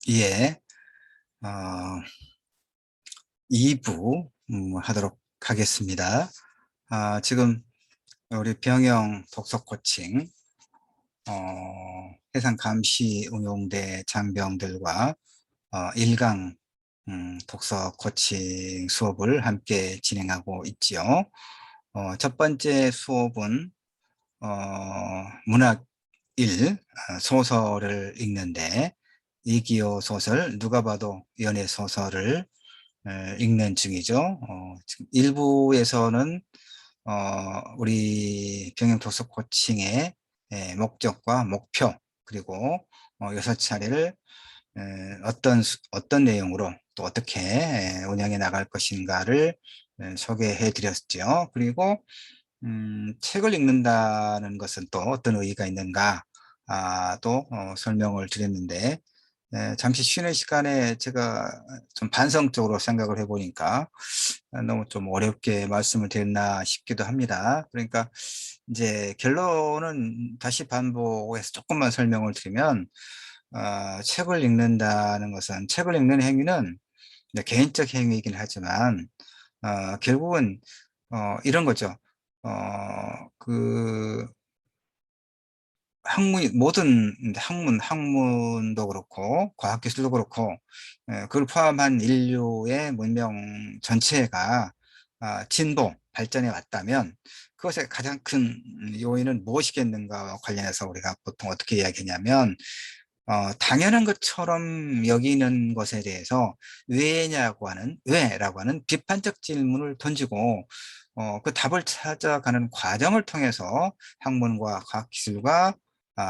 예, 2부 하도록 하겠습니다. 지금 우리 병영 독서 코칭, 해상 감시 응용대 장병들과 1강 독서 코칭 수업을 함께 진행하고 있지요. 첫 번째 수업은 문학 1, 소설을 읽는데 이기호 소설, 누가 봐도 연애 소설을 읽는 중이죠. 지금 일부에서는 우리 병영 독서 코칭의 목적과 목표, 그리고 6차례를 어떤 내용으로 또 어떻게 운영해 나갈 것인가를 소개해 드렸죠. 그리고 책을 읽는다는 것은 또 어떤 의의가 있는가, 또 설명을 드렸는데, 잠시 쉬는 시간에 제가 좀 반성적으로 생각을 해보니까 너무 좀 어렵게 말씀을 드렸나 싶기도 합니다. 그러니까 이제 결론은 다시 반복해서 조금만 설명을 드리면, 책을 읽는다는 것은, 책을 읽는 행위는 이제 개인적 행위이긴 하지만, 결국은 이런 거죠. 그 모든 학문도 그렇고 과학기술도 그렇고, 그걸 포함한 인류의 문명 전체가 진보, 발전해 왔다면 그것의 가장 큰 요인은 무엇이겠는가와 관련해서 우리가 보통 어떻게 이야기하냐면, 당연한 것처럼 여기는 것에 대해서 왜라고 하는 비판적 질문을 던지고, 그 답을 찾아가는 과정을 통해서 학문과 과학기술과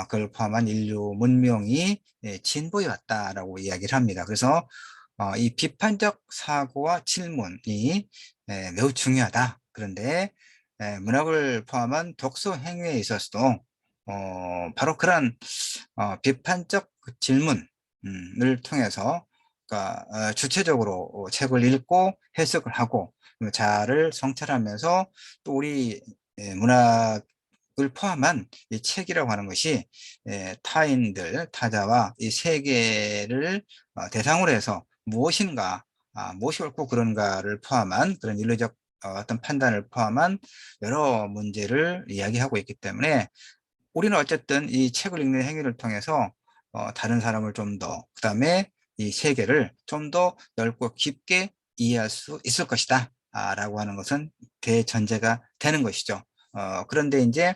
그걸 포함한 인류 문명이 진보해 왔다라고 이야기를 합니다. 그래서 이 비판적 사고와 질문이 매우 중요하다. 그런데 문학을 포함한 독서 행위에 있어서도 바로 그런 비판적 그 질문을 통해서, 그러니까 주체적으로 책을 읽고 해석을 하고 자아를 성찰하면서, 또 우리 문학을 포함한 이 책이라고 하는 것이 타인들, 타자와 이 세계를 대상으로 해서 무엇인가, 무엇이 옳고 그런가를 포함한 그런 윤리적 어떤 판단을 포함한 여러 문제를 이야기하고 있기 때문에, 우리는 어쨌든 이 책을 읽는 행위를 통해서 다른 사람을 좀 더, 그다음에 이 세계를 좀 더 넓고 깊게 이해할 수 있을 것이다, 라고 하는 것은 대전제가 되는 것이죠. 그런데 이제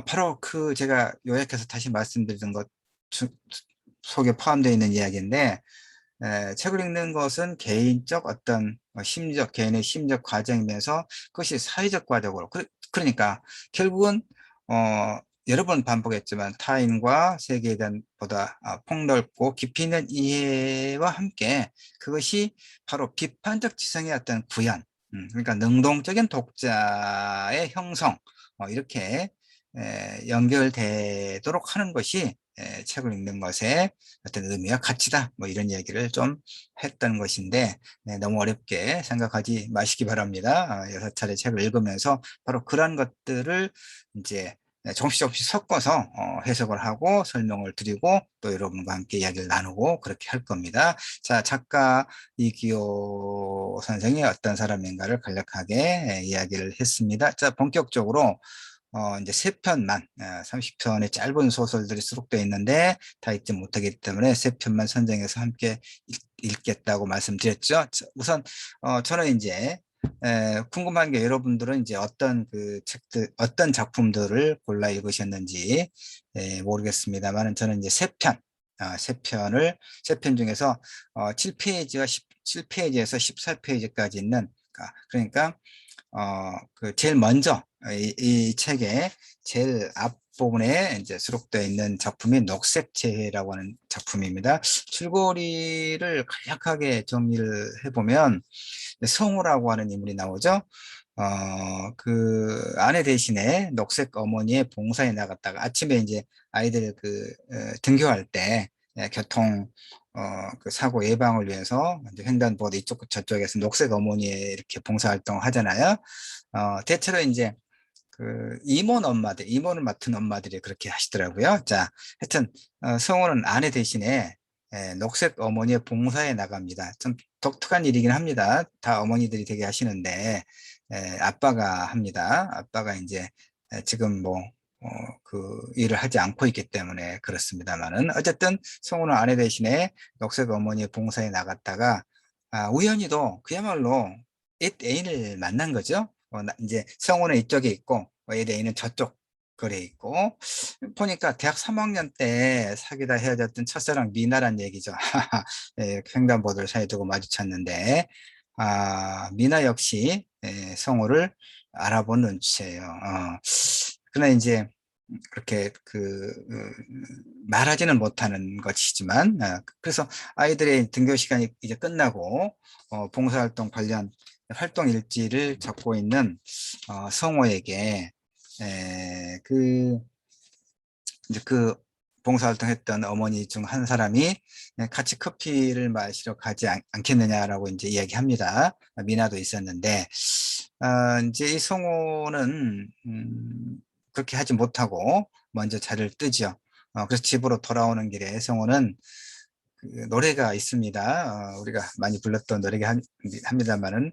바로 그 제가 요약해서 다시 말씀드리던 것 속에 포함되어 있는 이야기인데, 책을 읽는 것은 개인적 어떤 개인의 심리적 과정이면서 그것이 사회적 과정으로, 그러니까 결국은 어, 여러 번 반복했지만 타인과 세계에 대한 보다 폭넓고 깊이 있는 이해와 함께, 그것이 바로 비판적 지성의 어떤 구현, 그러니까 능동적인 독자의 형성, 이렇게 연결되도록 하는 것이 책을 읽는 것의 어떤 의미와 가치다, 뭐 이런 얘기를 좀 했던 것인데, 너무 어렵게 생각하지 마시기 바랍니다. 6차례 책을 읽으면서 바로 그런 것들을 이제 조금씩 섞어서 해석을 하고 설명을 드리고, 또 여러분과 함께 이야기를 나누고 그렇게 할 겁니다. 자, 작가 이기호 선생이 어떤 사람인가를 간략하게 이야기를 했습니다. 자, 본격적으로 이제 세 편만, 30편의 짧은 소설들이 수록되어 있는데 다 읽지 못하기 때문에 세 편만 선정해서 함께 읽겠다고 말씀드렸죠. 우선 저는 이제 궁금한 게, 여러분들은 이제 어떤 그 책들, 어떤 작품들을 골라 읽으셨는지 모르겠습니다만, 저는 이제 세 편 중에서 7페이지와 7페이지에서 14페이지까지 있는, 그러니까 그 제일 먼저 이 책의 제일 앞부분에 이제 수록되어 있는 작품이 녹색재해라고 하는 작품입니다. 줄거리를 간략하게 정리를 해보면, 성우라고 하는 인물이 나오죠. 그 아내 대신에 녹색 어머니의 봉사에 나갔다가 아침에 이제 아이들 등교할 때 교통 그 사고 예방을 위해서 이제 횡단보도 이쪽 저쪽에서 녹색 어머니의 이렇게 봉사활동을 하잖아요. 대체로 이제 그 임원을 맡은 엄마들이 그렇게 하시더라고요. 자, 하여튼 성우는 아내 대신에 녹색 어머니의 봉사에 나갑니다. 좀 독특한 일이긴 합니다. 다 어머니들이 되게 하시는데, 아빠가 합니다. 아빠가 이제 지금 뭐, 그 일을 하지 않고 있기 때문에 그렇습니다만은, 어쨌든 성우는 아내 대신에 녹색 어머니의 봉사에 나갔다가, 우연히도 그야말로 옛 애인을 만난 거죠. 이제 성우는 이쪽에 있고, 옛 애인은 저쪽 거리에 있고, 보니까 대학 3학년 때 사귀다 헤어졌던 첫사랑 미나란 얘기죠. 횡단보도를 사이에 두고 마주쳤는데, 미나 역시 성우를 알아본 눈치예요. 그러나 이제 그렇게 말하지는 못하는 것이지만, 그래서 아이들의 등교 시간이 이제 끝나고 봉사활동 관련 활동 일지를 적고 있는 성우에게 그 이제 그 봉사활동 했던 어머니 중 한 사람이 같이 커피를 마시러 가지 않겠느냐라고 이제 이야기합니다. 미나도 있었는데, 이제 이 성우는, 그렇게 하지 못하고 먼저 자리를 뜨죠. 그래서 집으로 돌아오는 길에 성우는 그 노래가 있습니다. 우리가 많이 불렀던 노래가 합니다만은,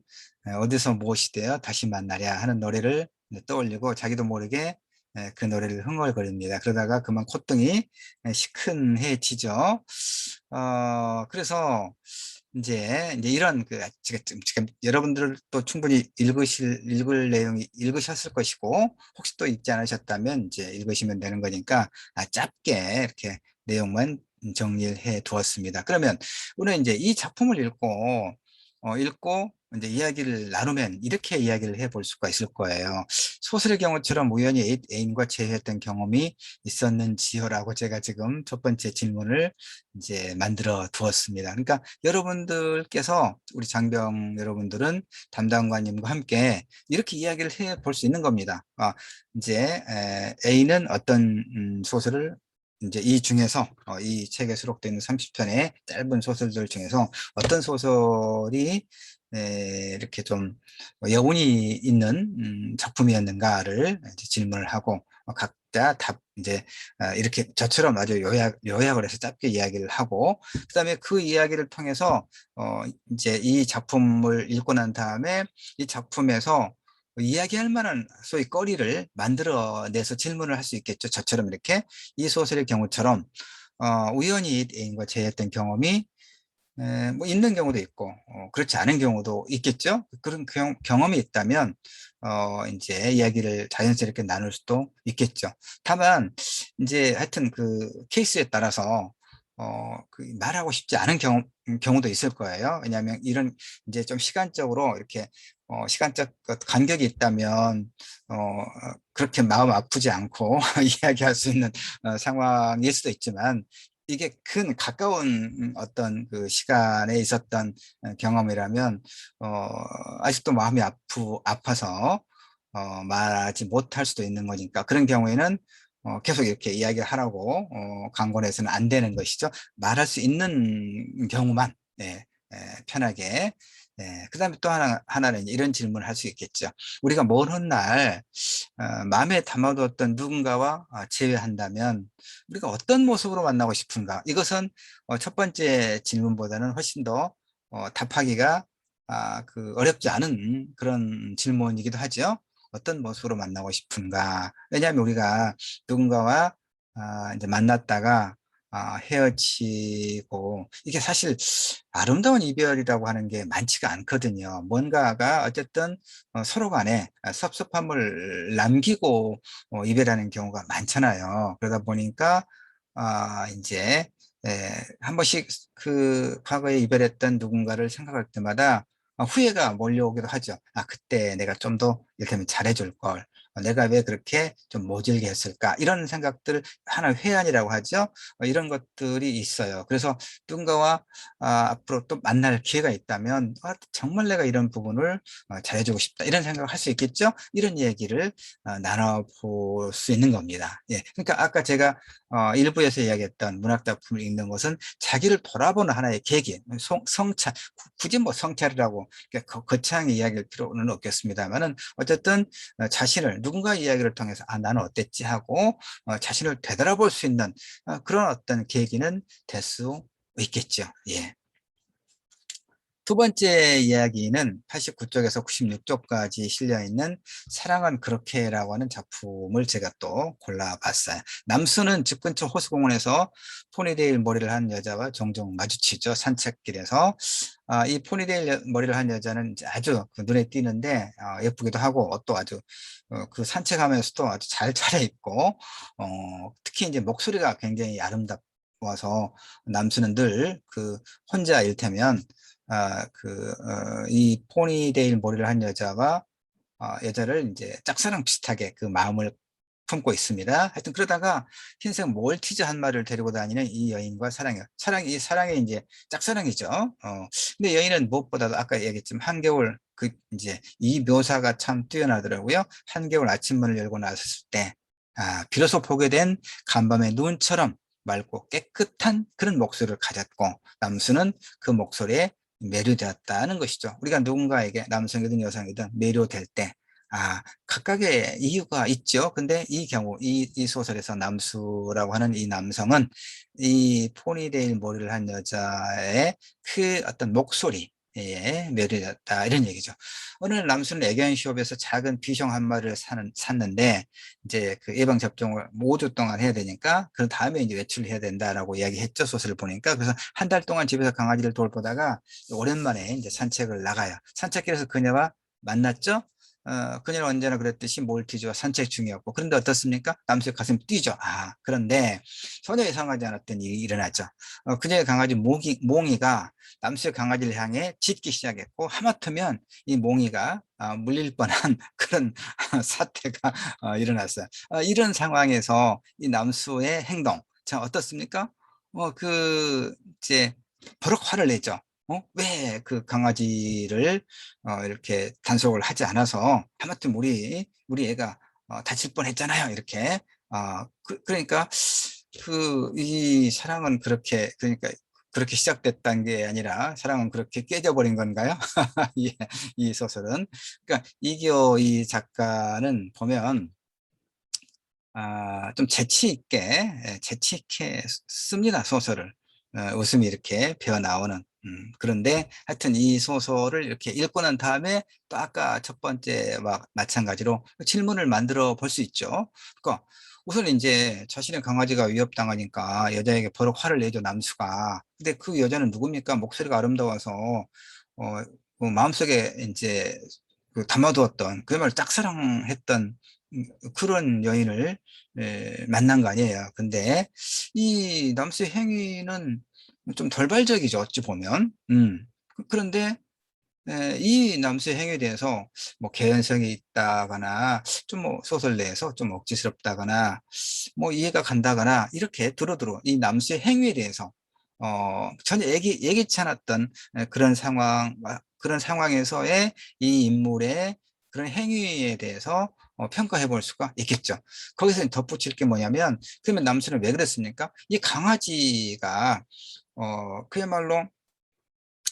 어디서 무엇이되어 다시 만나랴 하는 노래를 떠올리고 자기도 모르게 그 노래를 흥얼거립니다. 그러다가 그만 콧등이 시큰해지죠. 그래서 이제 이런 지금 여러분들도 충분히 읽을 내용이 읽으셨을 것이고, 혹시 또 읽지 않으셨다면 이제 읽으시면 되는 거니까 짧게 이렇게 내용만 정리를 해 두었습니다. 그러면 우리는 이제 이 작품을 읽고 이제 이야기를 나누면 이렇게 이야기를 해볼 수가 있을 거예요. 소설의 경우처럼 우연히 애인과 재회했던 경험이 있었는지요라고 제가 지금 첫 번째 질문을 이제 만들어 두었습니다. 그러니까 여러분들께서, 우리 장병 여러분들은 담당관님과 함께 이렇게 이야기를 해 볼 수 있는 겁니다. 이제 A는 어떤 소설을, 이제 이 중에서 이 책에 수록되어 있는 30편의 짧은 소설들 중에서 어떤 소설이 이렇게 좀 여운이 있는 작품이었는가를 이제 질문을 하고, 각자 답 이제 이렇게 저처럼 아주 요약을 해서 짧게 이야기를 하고, 그다음에 그 이야기를 통해서 이제 이 작품을 읽고 난 다음에 이 작품에서 이야기할 만한 소위 거리를 만들어내서 질문을 할 수 있겠죠. 저처럼 이렇게 이 소설의 경우처럼 우연히 애인과 재했던 경험이 뭐 있는 경우도 있고, 그렇지 않은 경우도 있겠죠. 그런 경험이 있다면 이제 이야기를 자연스럽게 나눌 수도 있겠죠. 다만 이제 하여튼 그 케이스에 따라서 그 말하고 싶지 않은 경우도 있을 거예요. 왜냐하면 이런 이제 좀 시간적으로 이렇게 시간적 간격이 있다면 그렇게 마음 아프지 않고 이야기할 수 있는 상황일 수도 있지만, 이게 가까운 어떤 그 시간에 있었던 경험이라면, 아직도 마음이 아파서, 말하지 못할 수도 있는 거니까, 그런 경우에는, 계속 이렇게 이야기를 하라고, 강권해서는 안 되는 것이죠. 말할 수 있는 경우만, 편하게. 그 다음에 또 하나는 이런 질문을 할 수 있겠죠. 우리가 먼 훗날, 마음에 담아두었던 누군가와 재회한다면 우리가 어떤 모습으로 만나고 싶은가? 이것은 첫 번째 질문보다는 훨씬 더 답하기가 어렵지 않은 그런 질문이기도 하죠. 어떤 모습으로 만나고 싶은가? 왜냐하면 우리가 누군가와 이제 만났다가 헤어지고, 이게 사실 아름다운 이별이라고 하는 게 많지가 않거든요. 뭔가가 어쨌든 서로 간에 섭섭함을 남기고 이별하는 경우가 많잖아요. 그러다 보니까 이제 한 번씩 그 과거에 이별했던 누군가를 생각할 때마다 후회가 몰려오기도 하죠. 그때 내가 좀 더 이렇게 잘해줄 걸. 내가 왜 그렇게 좀 모질게 했을까? 이런 생각들, 하나 회한이라고 하죠. 이런 것들이 있어요. 그래서 누군가와 앞으로 또 만날 기회가 있다면, 정말 내가 이런 부분을 잘해주고 싶다, 이런 생각을 할 수 있겠죠. 이런 얘기를 나눠볼 수 있는 겁니다. 예, 그러니까 아까 제가 일부에서 이야기했던 문학작품을 읽는 것은 자기를 돌아보는 하나의 계기, 성찰, 굳이 뭐 성찰이라고 거창하게 이야기할 필요는 없겠습니다만은, 어쨌든 자신을, 누군가 이야기를 통해서 나는 어땠지 하고 자신을 되돌아볼 수 있는 그런 어떤 계기는 될 수 있겠죠. 예. 두 번째 이야기는 89쪽에서 96쪽까지 실려있는 사랑은 그렇게라고 하는 작품을 제가 또 골라봤어요. 남수는 집 근처 호수공원에서 포니데일 머리를 한 여자와 종종 마주치죠. 산책길에서. 이 포니데일 머리를 한 여자는 이제 아주 그 눈에 띄는데 예쁘기도 하고 옷도 아주 그 산책하면서도 아주 잘 차려입고 특히 이제 목소리가 굉장히 아름답워서 남수는 늘 그 혼자 일테면 이 포니데일 머리를 한 여자를 이제 짝사랑 비슷하게 그 마음을 품고 있습니다. 하여튼 그러다가 흰색 몰티즈 한 마리를 데리고 다니는 이 여인과 사랑해요. 이 사랑이 이제 짝사랑이죠. 근데 여인은 무엇보다도 아까 얘기했지만 한겨울 이제 이 묘사가 참 뛰어나더라고요. 한겨울 아침문을 열고 나섰을 때, 비로소 보게 된 간밤의 눈처럼 맑고 깨끗한 그런 목소리를 가졌고, 남수는 그 목소리에 매료되었다는 것이죠. 우리가 누군가에게 남성이든 여성이든 매료될 때, 각각의 이유가 있죠. 근데 이 경우, 이 소설에서 남수라고 하는 이 남성은 이 포니데일 머리를 한 여자의 그 어떤 목소리에 매료되었다. 이런 얘기죠. 어느 날 남수는 애견시업에서 작은 비숑 한 마리를 샀는데, 이제 그 예방접종을 5주 동안 해야 되니까, 그 다음에 이제 외출을 해야 된다라고 이야기했죠. 소설을 보니까. 그래서 한 달 동안 집에서 강아지를 돌보다가 오랜만에 이제 산책을 나가요. 산책길에서 그녀와 만났죠. 그녀는 언제나 그랬듯이 몰티즈와 산책 중이었고, 그런데 어떻습니까? 남수의 가슴이 뛰죠. 그런데 전혀 예상하지 않았던 일이 일어났죠. 그녀의 강아지 몽이가 남수의 강아지를 향해 짖기 시작했고, 하마터면 이 몽이가 물릴 뻔한 그런 사태가 일어났어요. 이런 상황에서 이 남수의 행동, 자, 어떻습니까? 이제 버럭 화를 내죠. 왜 그 강아지를 이렇게 단속을 하지 않아서 하마터면 우리 애가 다칠 뻔했잖아요. 이렇게. 그러니까 이 사랑은 그러니까 그렇게 시작됐다는 게 아니라 사랑은 그렇게 깨져버린 건가요? 예, 이 소설은. 그러니까 이기호 이 작가는 보면 좀 재치 있게 씁니다, 소설을. 웃음이 이렇게 배어 나오는. 그런데 하여튼 이 소설을 이렇게 읽고 난 다음에 또 아까 첫 번째와 마찬가지로 질문을 만들어 볼 수 있죠. 그러니까 우선 이제 자신의 강아지가 위협당하니까 여자에게 버럭 화를 내죠, 남수가. 근데 그 여자는 누굽니까? 목소리가 아름다워서, 마음속에 이제 담아두었던, 그야말로 짝사랑했던 그런 여인을 만난 거 아니에요. 근데 이 남수의 행위는 좀 돌발적이죠, 어찌 보면. 그런데 이 남수의 행위에 대해서 뭐 개연성이 있다거나 좀 뭐 소설 내에서 좀 억지스럽다거나 뭐 이해가 간다거나 이렇게 두루두루 이 남수의 행위에 대해서 전혀 예기치 않았던 그런 상황에서의 이 인물의 그런 행위에 대해서 평가해 볼 수가 있겠죠. 거기서 덧붙일 게 뭐냐면, 그러면 남수는 왜 그랬습니까? 이 강아지가 그야말로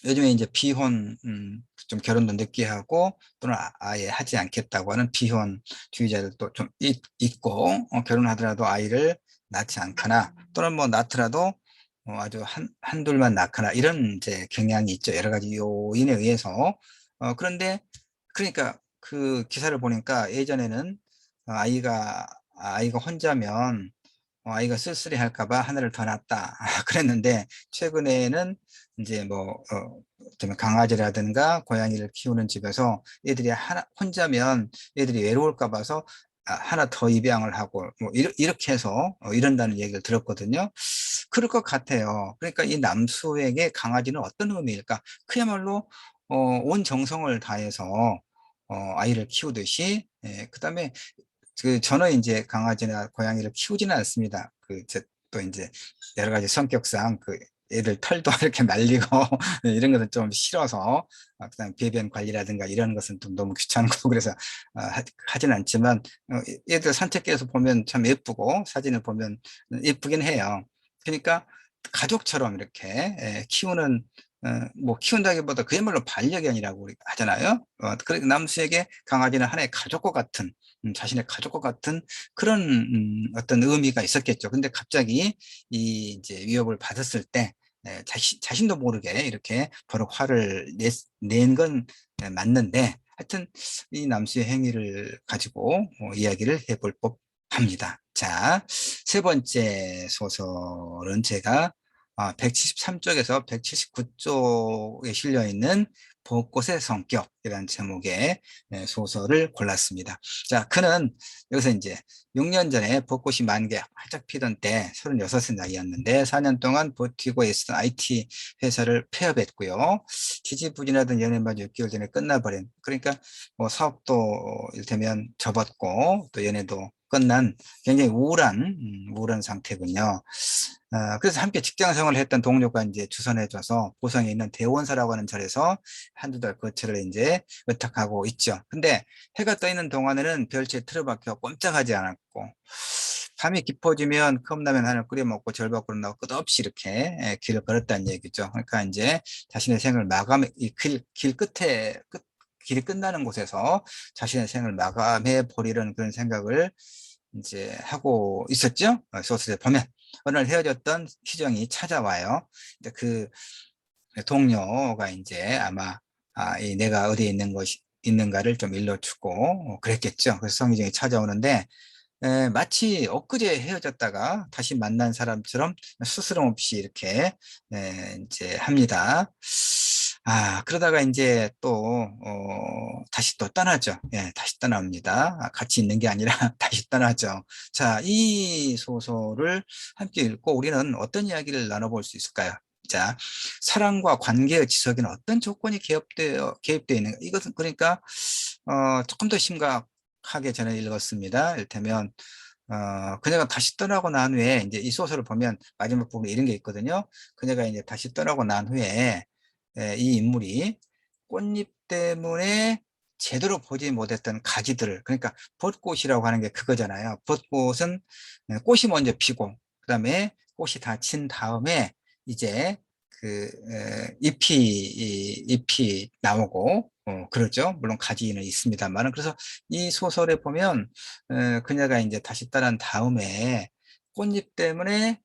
요즘에 이제 비혼, 좀 결혼도 늦게 하고 또는 아예 하지 않겠다고 하는 비혼주의자들도 좀 있고, 결혼하더라도 아이를 낳지 않거나 또는 뭐 낳더라도 아주 한둘만 낳거나 이런 이제 경향이 있죠. 여러 가지 요인에 의해서. 그런데 그러니까 그 기사를 보니까 예전에는 아이가 혼자면 아이가 쓸쓸해 할까 봐 하나를 더 낳았다. 그랬는데 최근에는 이제 좀 강아지라든가 고양이를 키우는 집에서 애들이 혼자면 애들이 외로울까 봐서 하나 더 입양을 하고 뭐 이렇게 해서 이런다는 얘기를 들었거든요. 그럴 것 같아요. 그러니까 이 남수에게 강아지는 어떤 의미일까? 그야말로 온 정성을 다해서 아이를 키우듯이, 그다음에 저는 이제 강아지나 고양이를 키우지는 않습니다. 또 이제 여러 가지 성격상 애들 털도 이렇게 말리고 이런 것은 좀 싫어서, 그다음 배변 관리라든가 이런 것은 좀 너무 귀찮고 그래서 하진 않지만, 애들 산책길에서 보면 참 예쁘고 사진을 보면 예쁘긴 해요. 그러니까 가족처럼 이렇게 키우는, 뭐 키운다기보다 그야말로 반려견이라고 우리가 하잖아요. 그러니까 남수에게 강아지는 하나의 가족과 같은, 자신의 가족과 같은 그런 어떤 의미가 있었겠죠. 근데 갑자기 이 이제 위협을 받았을 때 자신도 모르게 이렇게 버럭 화를 낸 건 맞는데, 하여튼 이 남수의 행위를 가지고 이야기를 해볼 법합니다. 자, 세 번째 소설은 제가 173쪽에서 179쪽에 실려 있는 벚꽃의 성격이라는 제목의 소설을 골랐습니다. 자, 그는 여기서 이제 6년 전에 벚꽃이 만개 활짝 피던 때 36살 나이였는데 4년 동안 버티고 있었던 IT 회사를 폐업했고요. 지지부진하던 연애마저 6개월 전에 끝나버린, 그러니까 뭐 사업도 이를테면 접었고 또 연애도 끝난 굉장히 우울한 상태군요. 그래서 함께 직장 생활을 했던 동료가 이제 주선해줘서 보성에 있는 대원사라고 하는 절에서 한두 달 거처를 이제 의탁하고 있죠. 근데 해가 떠 있는 동안에는 별채 틀어박혀 꼼짝하지 않았고, 밤이 깊어지면 컵라면 하나 끓여 먹고 절 밖으로 나와 끝없이 이렇게 길을 걸었다는 얘기죠. 그러니까 이제 자신의 생을 길 끝에 길이 끝나는 곳에서 자신의 생을 마감해 버리려는 그런 생각을 이제 하고 있었죠. 소설에 보면 어느 날 헤어졌던 희정이 찾아와요. 이제 그 동료가 이제 아마 이 내가 어디에 있는가를 좀 일러주고 그랬겠죠. 그래서 성희정이 찾아오는데 마치 엊그제 헤어졌다가 다시 만난 사람처럼 스스럼 없이 이렇게 이제 합니다. 그러다가 이제 또 다시 또 떠나죠. 다시 떠납니다. 같이 있는 게 아니라 다시 떠나죠. 자, 이 소설을 함께 읽고 우리는 어떤 이야기를 나눠볼 수 있을까요? 자, 사랑과 관계의 지속에는 어떤 조건이 개입되어 있는가? 이것은 그러니까 조금 더 심각하게 저는 읽었습니다. 이를테면 그녀가 다시 떠나고 난 후에 이제 이 소설을 보면 마지막 부분에 이런 게 있거든요. 그녀가 이제 다시 떠나고 난 후에 이 인물이 꽃잎 때문에 제대로 보지 못했던 가지들을, 그러니까 벚꽃이라고 하는 게 그거잖아요. 벚꽃은 꽃이 먼저 피고 그다음에 꽃이 다 진 다음에 이제 그 잎이 나오고 그러죠. 물론 가지는 있습니다만은. 그래서 이 소설에 보면 그녀가 이제 다시 떠난 다음에 꽃잎 때문에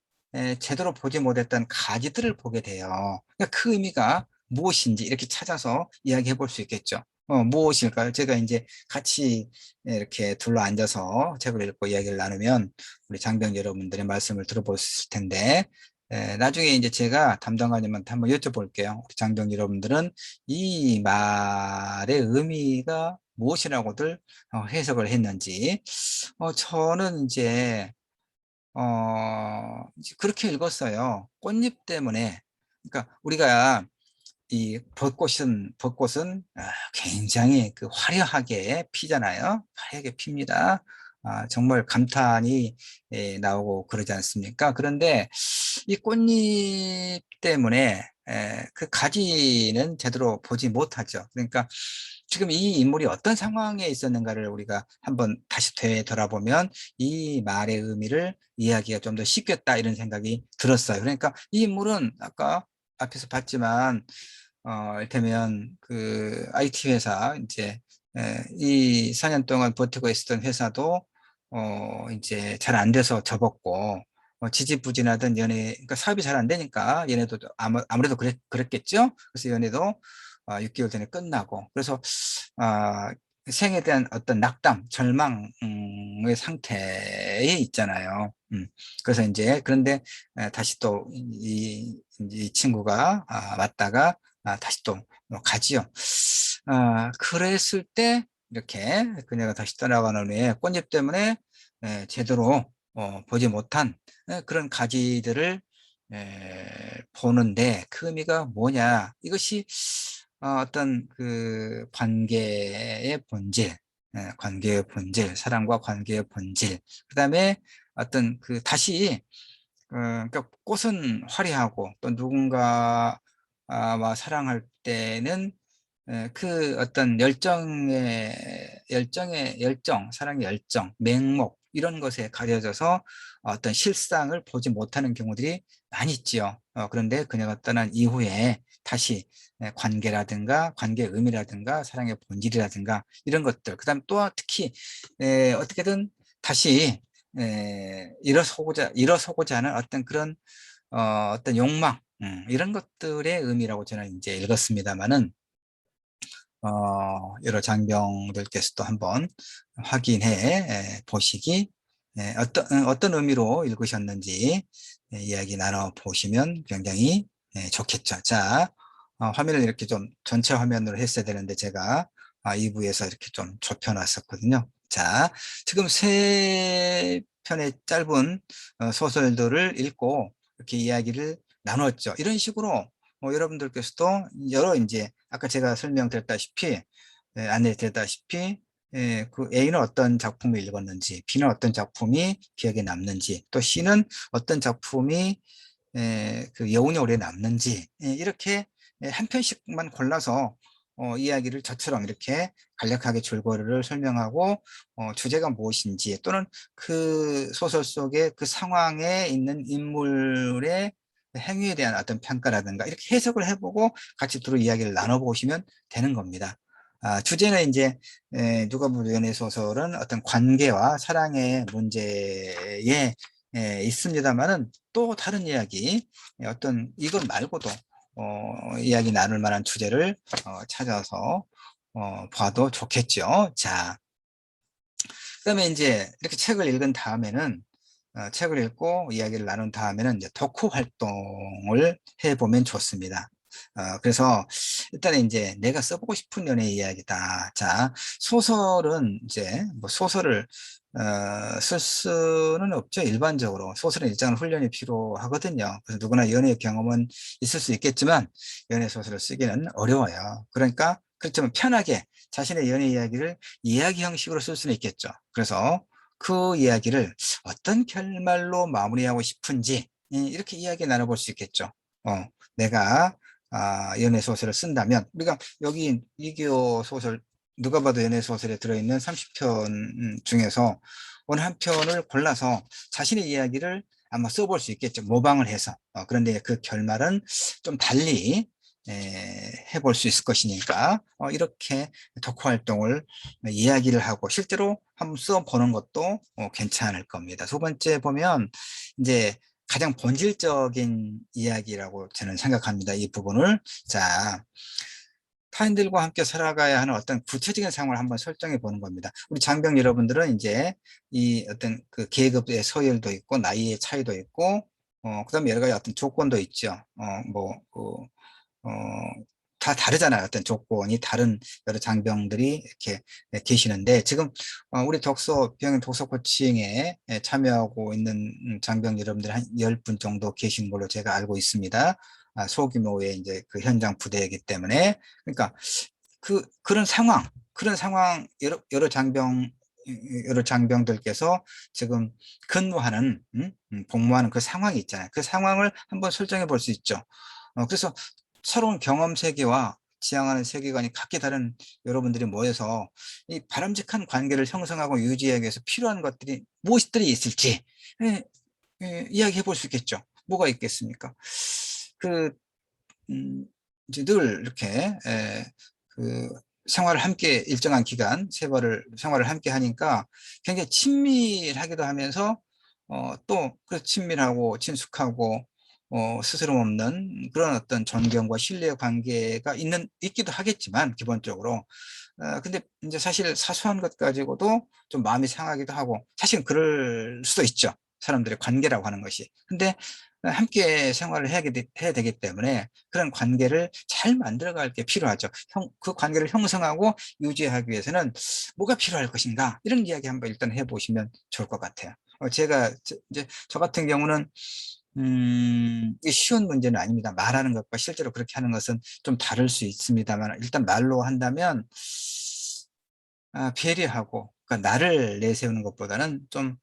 제대로 보지 못했던 가지들을 보게 돼요. 그러니까 그 의미가 무엇인지 이렇게 찾아서 이야기해 볼 수 있겠죠. 무엇일까요? 제가 이제 같이 이렇게 둘러 앉아서 책을 읽고 이야기를 나누면 우리 장병 여러분들의 말씀을 들어볼 수 있을 텐데, 나중에 이제 제가 담당관님한테 한번 여쭤볼게요. 우리 장병 여러분들은 이 말의 의미가 무엇이라고들 해석을 했는지. 저는 이제 그렇게 읽었어요. 꽃잎 때문에. 그러니까 우리가 이 벚꽃은 굉장히 그 화려하게 피잖아요. 화려하게 핍니다. 정말 감탄이 나오고 그러지 않습니까? 그런데 이 꽃잎 때문에 그 가지는 제대로 보지 못하죠. 그러니까 지금 이 인물이 어떤 상황에 있었는가를 우리가 한번 다시 되돌아보면 이 말의 의미를 이해하기가 좀 더 쉽겠다 이런 생각이 들었어요. 그러니까 이 인물은 아까 앞에서 봤지만 이를테면 그 IT 회사 이제 이 4년 동안 버티고 있었던 회사도 이제 잘 안 돼서 접었고, 지지부진하던 연애, 그러니까 사업이 잘 안 되니까 연애도 아무래도 그랬겠죠. 그래서 연애도 6개월 전에 끝나고, 그래서 아, 생에 대한 어떤 낙담, 절망의 상태에 있잖아요. 그래서 이제 그런데 다시 또 이 친구가 왔다가 다시 또 가지요. 그랬을 때 이렇게 그녀가 다시 떠나가는 후에 꽃잎 때문에 제대로 보지 못한 그런 가지들을 보는데 그 의미가 뭐냐? 이것이 어떤 그 관계의 본질, 사랑과 관계의 본질, 그다음에 어떤 그 다시 그러니까 꽃은 화려하고 또 누군가와 사랑할 때는 그 어떤 열정, 사랑의 열정, 맹목 이런 것에 가려져서 어떤 실상을 보지 못하는 경우들이 많이 있지요. 그런데 그녀가 떠난 이후에 다시 관계라든가 관계의 의미라든가 사랑의 본질이라든가 이런 것들, 그다음 또 특히 어떻게든 다시 일어서고자 하는 어떤 그런 어떤 욕망, 이런 것들의 의미라고 저는 이제 읽었습니다만은, 여러 장병들께서도 한번 확인해 보시기, 어떤 의미로 읽으셨는지 이야기 나눠 보시면 굉장히 좋겠죠. 자, 화면을 이렇게 좀 전체 화면으로 했어야 되는데 제가 2부에서 이렇게 좀 좁혀 놨었거든요. 자, 지금 세 편의 짧은 소설들을 읽고 이렇게 이야기를 나눴죠. 이런 식으로 여러분들께서도 여러 이제 아까 제가 설명드렸다시피 안내드렸다시피 그 A는 어떤 작품을 읽었는지, B는 어떤 작품이 기억에 남는지, 또 C는 어떤 작품이 그 여운이 오래 남는지, 이렇게 한 편씩만 골라서 이야기를 저처럼 이렇게 간략하게 줄거리를 설명하고 주제가 무엇인지, 또는 그 소설 속에 그 상황에 있는 인물의 행위에 대한 어떤 평가라든가 이렇게 해석을 해보고 같이 두루 이야기를 나눠보시면 되는 겁니다. 주제는 이제 누가복음 연애 소설은 어떤 관계와 사랑의 문제에 있습니다만은, 또 다른 이야기, 어떤 이것 말고도 이야기 나눌 만한 주제를 찾아서 봐도 좋겠죠. 자, 그다음에 이제 이렇게 책을 읽은 다음에는 책을 읽고 이야기를 나눈 다음에는 이제 덕후 활동을 해보면 좋습니다. 그래서 일단은 이제 내가 써보고 싶은 연애 이야기다. 자, 소설은 이제 뭐 소설을 쓸 수는 없죠. 일반적으로 소설은 일정한 훈련이 필요하거든요. 그래서 누구나 연애 경험은 있을 수 있겠지만 연애 소설을 쓰기는 어려워요. 그러니까 그렇지만 편하게 자신의 연애 이야기를 이야기 형식으로 쓸 수는 있겠죠. 그래서 그 이야기를 어떤 결말로 마무리하고 싶은지 이렇게 이야기 나눠볼 수 있겠죠. 내가 연애 소설을 쓴다면 우리가 여기 이기호 소설, 누가 봐도 연애 소설에 들어있는 30편 중에서 어느 한 편을 골라서 자신의 이야기를 아마 써볼 수 있겠죠. 모방을 해서. 그런데 그 결말은 좀 달리 해볼 수 있을 것이니까 이렇게 독후 활동을 이야기를 하고 실제로 한번 써보는 것도 괜찮을 겁니다. 두 번째 보면 이제 가장 본질적인 이야기라고 저는 생각합니다. 이 부분을. 자, 타인들과 함께 살아가야 하는 어떤 구체적인 상황을 한번 설정해 보는 겁니다. 우리 장병 여러분들은 이제 이 어떤 그 계급의 서열도 있고 나이의 차이도 있고 그다음에 여러 가지 어떤 조건도 있죠. 어, 다 다르잖아요. 어떤 조건이 다른 여러 장병들이 이렇게 계시는데 지금 우리 병영 독서 코칭에 참여하고 있는 장병 여러분들 한 10분 정도 계신 걸로 제가 알고 있습니다. 소규모의 이제 그 현장 부대이기 때문에 그러니까 그런 상황 여러 장병들께서 지금 근무하는 복무하는 그 상황이 있잖아요. 그 상황을 한번 설정해 볼 수 있죠. 그래서 새로운 경험 세계와 지향하는 세계관이 각기 다른 여러분들이 모여서 이 바람직한 관계를 형성하고 유지하기 위해서 필요한 것들이 무엇들이 있을지 이야기해 볼 수 있겠죠. 뭐가 있겠습니까? 그 이제 늘 이렇게 그 생활을 함께 일정한 기간 생활을 함께 하니까 굉장히 친밀하기도 하면서 또 그 친밀하고 친숙하고 스스럼 없는 그런 어떤 존경과 신뢰 관계가 있기도 하겠지만 기본적으로 근데 이제 사실 사소한 것 가지고도 좀 마음이 상하기도 하고 사실 그럴 수도 있죠. 사람들의 관계라고 하는 것이. 근데 함께 생활을 해야 되기 때문에 그런 관계를 잘 만들어갈 게 필요하죠. 그 관계를 형성하고 유지하기 위해서는 뭐가 필요할 것인가? 이런 이야기 한번 일단 해보시면 좋을 것 같아요. 제가 이제 저 같은 경우는 이게 쉬운 문제는 아닙니다. 말하는 것과 실제로 그렇게 하는 것은 좀 다를 수 있습니다만 일단 말로 한다면 배려하고 그러니까 나를 내세우는 것보다는 좀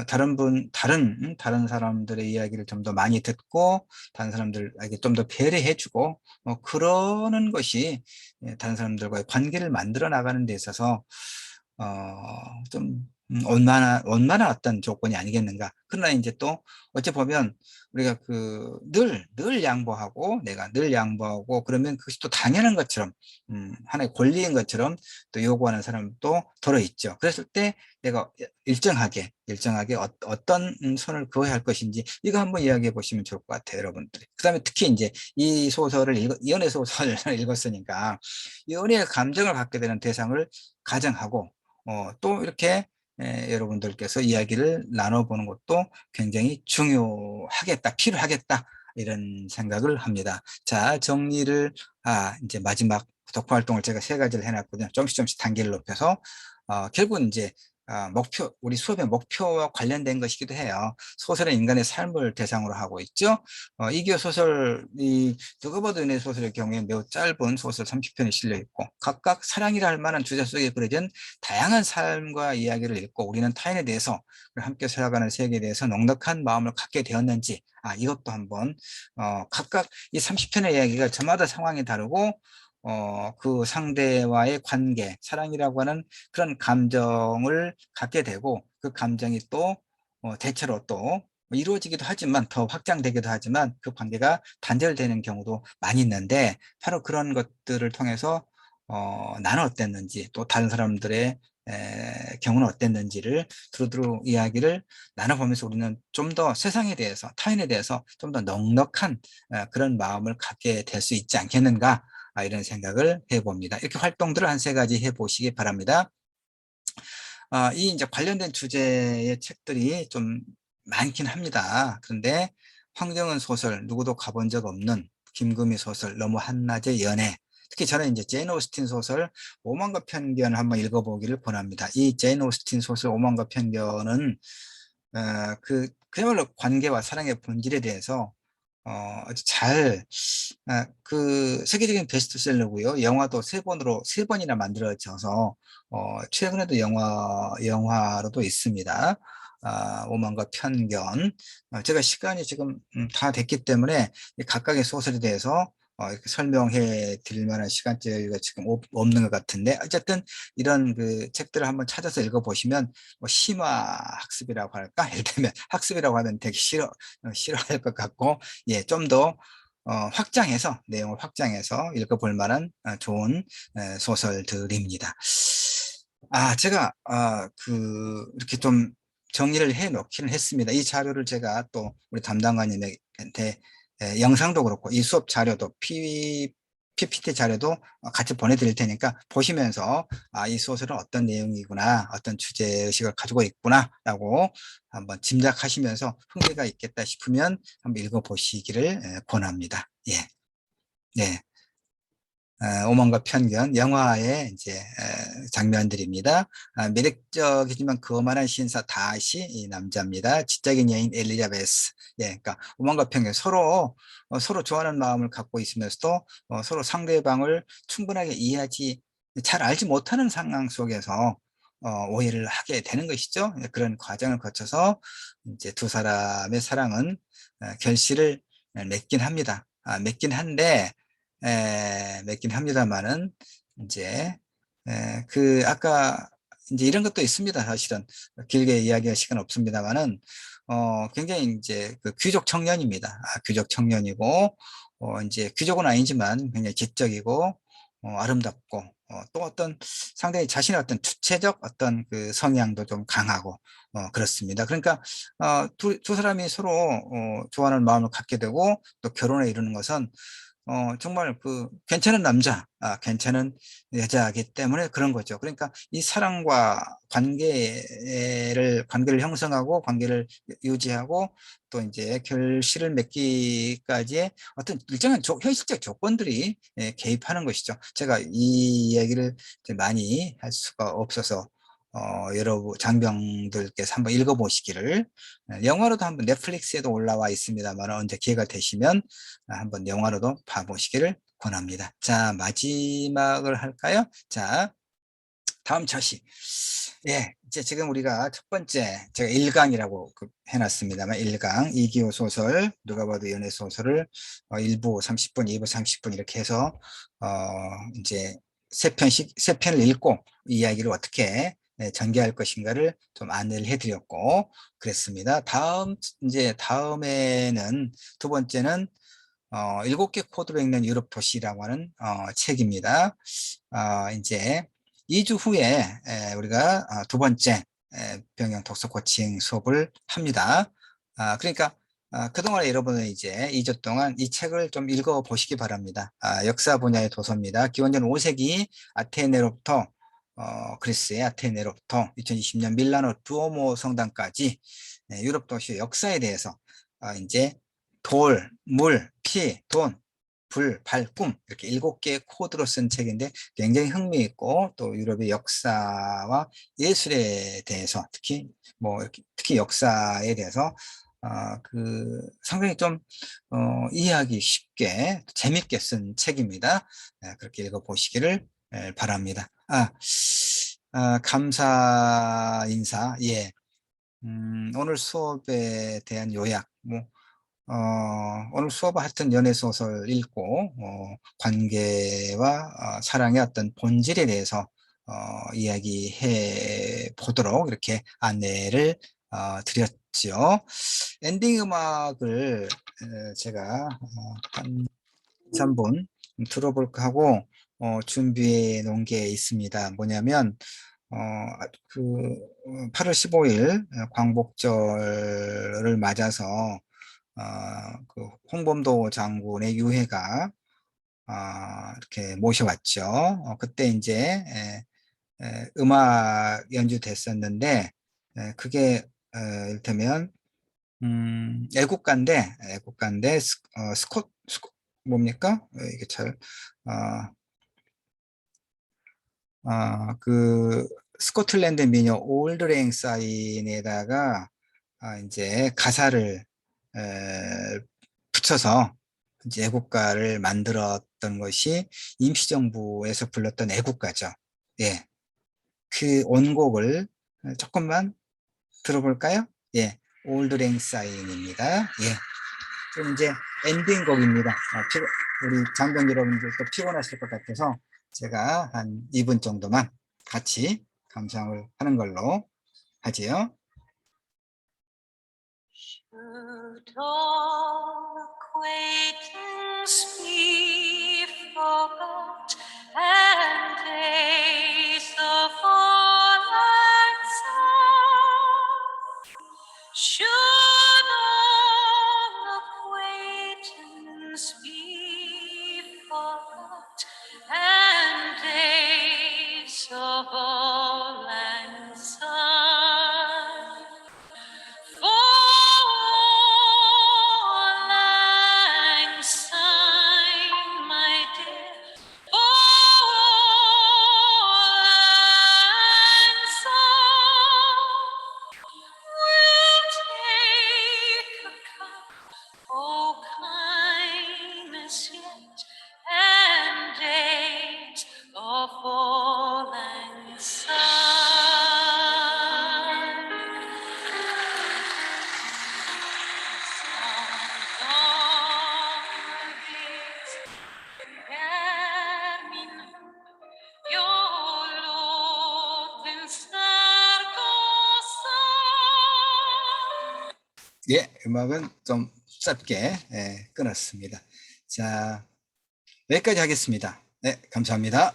다른 사람들의 이야기를 좀 더 많이 듣고 다른 사람들에게 좀 더 배려해주고 그러는 것이 다른 사람들과의 관계를 만들어 나가는 데 있어서 좀 원만한 어떤 조건이 아니겠는가. 그러나 이제 또 어찌 보면 우리가 늘 양보하고 내가 늘 양보하고 그러면 그것이 또 당연한 것처럼, 하나의 권리인 것처럼 또 요구하는 사람도 들어있죠. 그랬을 때 내가 일정하게 어떤 선을 그어야 할 것인지 이거 한번 이야기해 보시면 좋을 것 같아요, 여러분들이. 그 다음에 특히 이제 이 소설을 연애 소설을 읽었으니까 연애의 감정을 갖게 되는 대상을 가정하고 또 이렇게 여러분들께서 이야기를 나눠보는 것도 굉장히 중요하겠다, 필요하겠다, 이런 생각을 합니다. 자, 정리를, 이제 마지막 독후 활동을 제가 세 가지를 해놨거든요. 조금씩 단계를 높여서, 결국은 이제, 우리 수업의 목표와 관련된 것이기도 해요. 소설은 인간의 삶을 대상으로 하고 있죠. 이교 소설이, 누가 봐도 연애 소설의 경우에 매우 짧은 소설 30편이 실려 있고, 각각 사랑이라 할 만한 주제 속에 그려진 다양한 삶과 이야기를 읽고 우리는 타인에 대해서, 함께 살아가는 세계에 대해서 넉넉한 마음을 갖게 되었는지, 이것도 한번 각각 이 30편의 이야기가 저마다 상황이 다르고 그 상대와의 관계, 사랑이라고 하는 그런 감정을 갖게 되고 그 감정이 또 대체로 또 이루어지기도 하지만 더 확장되기도 하지만 그 관계가 단절되는 경우도 많이 있는데 바로 그런 것들을 통해서 나는 어땠는지 또 다른 사람들의 경우는 어땠는지를 두루두루 이야기를 나눠보면서 우리는 좀 더 세상에 대해서 타인에 대해서 좀 더 넉넉한 그런 마음을 갖게 될 수 있지 않겠는가, 이런 생각을 해봅니다. 이렇게 활동들을 한 세 가지 해보시기 바랍니다. 이 이제 관련된 주제의 책들이 좀 많긴 합니다. 그런데 황정은 소설, 누구도 가본 적 없는 김금희 소설, 너무 한낮의 연애, 특히 저는 이제 제인 오스틴 소설 오만과 편견을 한번 읽어보기를 권합니다. 이 제인 오스틴 소설 오만과 편견은 그야말로 관계와 사랑의 본질에 대해서 아주 그 세계적인 베스트셀러고요. 영화도 세 번이나 만들어져서 최근에도 영화로도 있습니다. 오만과 편견. 제가 시간이 지금 다 됐기 때문에 이 각각의 소설에 대해서 이렇게 설명해 드릴 만한 시간대가 지금 없는 것 같은데 어쨌든 이런 그 책들을 한번 찾아서 읽어보시면 뭐 심화 학습이라고 할까? 예를 들면 학습이라고 하면 되게 싫어할 것 같고 예, 좀 더 내용을 확장해서 읽어볼 만한 좋은 소설들입니다. 제가 이렇게 좀 정리를 해 놓기는 했습니다. 이 자료를 제가 또 우리 담당관님한테 영상도 그렇고 이 수업 자료도 PPT 자료도 같이 보내드릴 테니까 보시면서 이 소설은 어떤 내용이구나, 어떤 주제의식을 가지고 있구나라고 한번 짐작하시면서 흥미가 있겠다 싶으면 한번 읽어보시기를 권합니다. 예, 네. 오만과 편견, 영화의 이제 장면들입니다. 매력적이지만 거만한 신사 다시 이 남자입니다. 지적인 여인 엘리자베스. 예, 그러니까 오만과 편견 서로 좋아하는 마음을 갖고 있으면서도 서로 상대방을 충분하게 잘 알지 못하는 상황 속에서 오해를 하게 되는 것이죠. 그런 과정을 거쳐서 이제 두 사람의 사랑은 결실을 맺긴 합니다. 맺긴 한데 맺긴 합니다만은 이제 아까 이제 이런 것도 있습니다. 사실은 길게 이야기할 시간 없습니다만은 굉장히 이제 그 귀족 청년입니다. 귀족 청년이고 이제 귀족은 아니지만 굉장히 지적이고 아름답고 또 어떤 상당히 자신의 어떤 주체적 어떤 그 성향도 좀 강하고 그렇습니다. 그러니까 두 사람이 서로 좋아하는 마음을 갖게 되고 또 결혼에 이르는 것은 정말 괜찮은 남자, 괜찮은 여자이기 때문에 그런 거죠. 그러니까 이 사랑과 관계를 형성하고 관계를 유지하고 또 이제 결실을 맺기까지의 어떤 일정한 현실적 조건들이 개입하는 것이죠. 제가 이 얘기를 이제 많이 할 수가 없어서 여러 장병들께서 한번 읽어보시기를 영화로도 한번 넷플릭스에도 올라와 있습니다만 언제 기회가 되시면 한번 영화로도 봐보시기를 권합니다. 자, 마지막을 할까요? 자, 다음 저시. 예, 이제 지금 우리가 첫 번째, 제가 1강이라고 해놨습니다만, 1강, 이기호 소설, 누가 봐도 연애 소설을 1부 30분, 2부 30분 이렇게 해서, 이제 세 편을 읽고, 이 이야기를 어떻게 전개할 것인가를 좀 안내를 해드렸고 그랬습니다. 다음에는 두 번째는 7개 코드로 읽는 유럽 도시라고 하는 책입니다. 이제 2주 후에 우리가 두 번째 병영 독서 코칭 수업을 합니다. 그러니까 그동안 여러분은 이제 2주 동안 이 책을 좀 읽어 보시기 바랍니다. 역사 분야의 도서입니다. 기원전 5세기 아테네로부터 그리스의 아테네로부터 2020년 밀라노 두오모 성당까지 유럽 도시의 역사에 대해서 이제 돌, 물, 피, 돈, 불, 발, 꿈 이렇게 7개의 코드로 쓴 책인데 굉장히 흥미있고 또 유럽의 역사와 예술에 대해서 특히 역사에 대해서 상당히 좀 이해하기 쉽게 재밌게 쓴 책입니다. 그렇게 읽어보시기를 바랍니다. 감사 인사. 예. 오늘 수업에 대한 요약. 오늘 수업은 하여튼 연애소설 읽고, 관계와 사랑의 어떤 본질에 대해서, 이야기해 보도록 이렇게 안내를, 드렸죠. 엔딩 음악을 제가 한 3분 들어볼까 하고, 준비해 놓은 게 있습니다. 뭐냐면, 그 8월 15일 광복절을 맞아서 그 홍범도 장군의 유해가 이렇게 모셔왔죠. 그때 이제 음악 연주됐었는데 그게 이를테면 애국가인데 뭡니까? 이게 잘 그 스코틀랜드 민요 올드랭 사인에다가 이제 가사를 붙여서 이제 애국가를 만들었던 것이 임시정부에서 불렀던 애국가죠. 예, 그 원곡을 조금만 들어볼까요? 예, 올드랭 사인입니다. 예, 그럼 이제 엔딩곡입니다. 우리 장병 여러분들도 피곤하실 것 같아서 제가 한 2분 정도만 같이 감상을 하는 걸로 하지요. Should all acquaintance be forgot and days of all should all acquaintance be forgot and days of all for lang syne, my dear, for lang syne, we'll take a cup, oh kindness yet, and days of all lang syne. 예, 음악은 좀 짧게 끊었습니다. 자, 여기까지 하겠습니다. 네, 감사합니다.